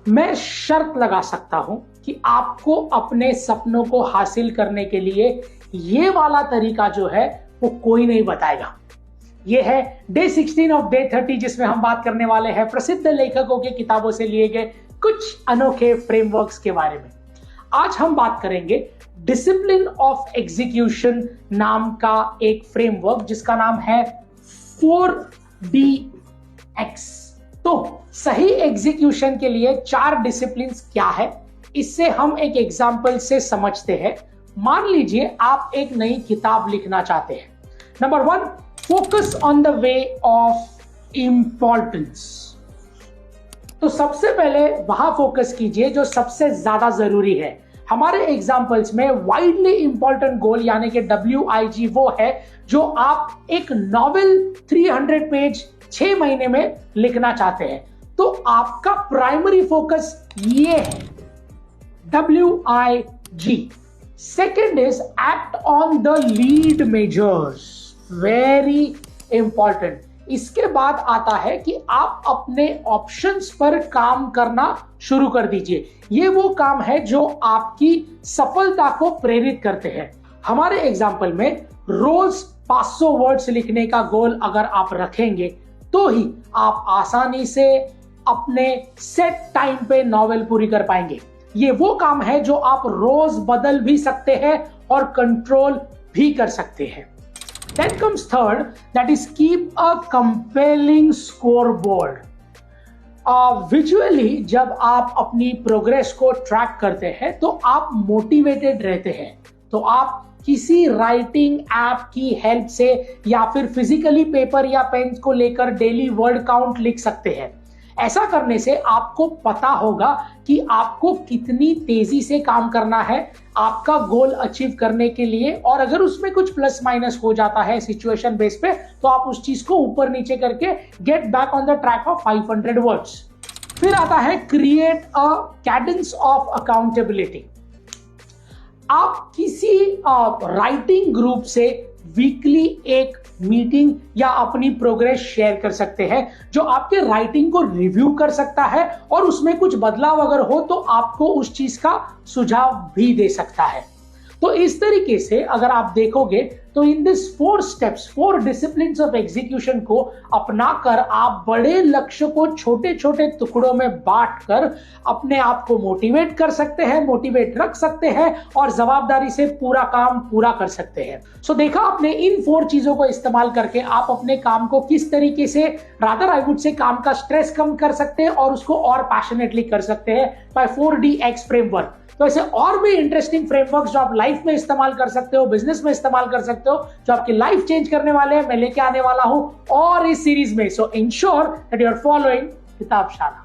मैं शर्त लगा सकता हूं कि आपको अपने सपनों को हासिल करने के लिए ये वाला तरीका जो है वो कोई नहीं बताएगा। ये है डे 16 ऑफ डे 30, जिसमें हम बात करने वाले हैं प्रसिद्ध लेखकों की किताबों से लिए गए कुछ अनोखे फ्रेमवर्क्स के बारे में। आज हम बात करेंगे डिसिप्लिन ऑफ एग्जीक्यूशन नाम का एक फ्रेमवर्क जिसका नाम है 4DX। तो सही एग्जीक्यूशन के लिए 4 डिसिप्लिन क्या है, इससे हम एक एग्जाम्पल से समझते हैं। मान लीजिए आप एक नई किताब लिखना चाहते हैं। Number 1, focus on the way of importance. तो सबसे पहले वहां फोकस कीजिए जो सबसे ज्यादा जरूरी है। हमारे एग्जाम्पल्स में वाइडली इंपॉर्टेंट गोल यानी कि WIG वो है जो आप एक नॉवेल 300 पेज 6 महीने में लिखना चाहते हैं। तो आपका प्राइमरी फोकस ये है, WIG। Second is act on the lead measures, very important. इसके बाद आता है कि आप अपने ऑप्शंस पर काम करना शुरू कर दीजिए। ये वो काम है जो आपकी सफलता को प्रेरित करते हैं। हमारे एग्जाम्पल में रोज 500 वर्ड्स लिखने का गोल अगर आप रखेंगे तो ही आप आसानी से अपने सेट टाइम पे नॉवेल पूरी कर पाएंगे। ये वो काम है जो आप रोज बदल भी सकते हैं और कंट्रोल भी कर सकते हैं। Then comes third, that is keep a compelling scoreboard. Visually जब आप अपनी प्रोग्रेस को ट्रैक करते हैं तो आप मोटिवेटेड रहते हैं। तो आप किसी राइटिंग ऐप की हेल्प से या फिर फिजिकली पेपर या पेन को लेकर डेली वर्ड काउंट लिख सकते हैं। ऐसा करने से आपको पता होगा कि आपको कितनी तेजी से काम करना है आपका गोल अचीव करने के लिए, और अगर उसमें कुछ प्लस माइनस हो जाता है सिचुएशन बेस पे तो आप उस चीज को ऊपर नीचे करके get back on the track of 500 words. फिर आता है create a Cadence of accountability. आप किसी राइटिंग ग्रुप से वीकली एक मीटिंग या अपनी प्रोग्रेस शेयर कर सकते हैं जो आपके राइटिंग को रिव्यू कर सकता है और उसमें कुछ बदलाव अगर हो तो आपको उस चीज का सुझाव भी दे सकता है। तो इस तरीके से अगर आप देखोगे तो in this 4 steps 4 disciplines of execution को अपनाकर आप बड़े लक्ष्य को छोटे छोटे टुकड़ों में बांटकर अपने आप को मोटिवेट कर सकते हैं, मोटिवेट रख सकते हैं और जवाबदारी से पूरा काम पूरा कर सकते हैं। सो देखा आपने, इन 4 चीजों को इस्तेमाल करके आप अपने काम को किस तरीके से, रादर आई वुड से, काम का स्ट्रेस कम कर सकते हैं और उसको और पैशनेटली कर सकते हैं बाय 4DX फ्रेमवर्क। तो ऐसे और भी इंटरेस्टिंग फ्रेमवर्क्स जो आप लाइफ में इस्तेमाल कर सकते हो, बिजनेस में इस्तेमाल कर सकते हो, जो आपकी लाइफ चेंज करने वाले हैं, मैं लेके आने वाला हूं और इस सीरीज में। So ensure that you are following किताबशाला।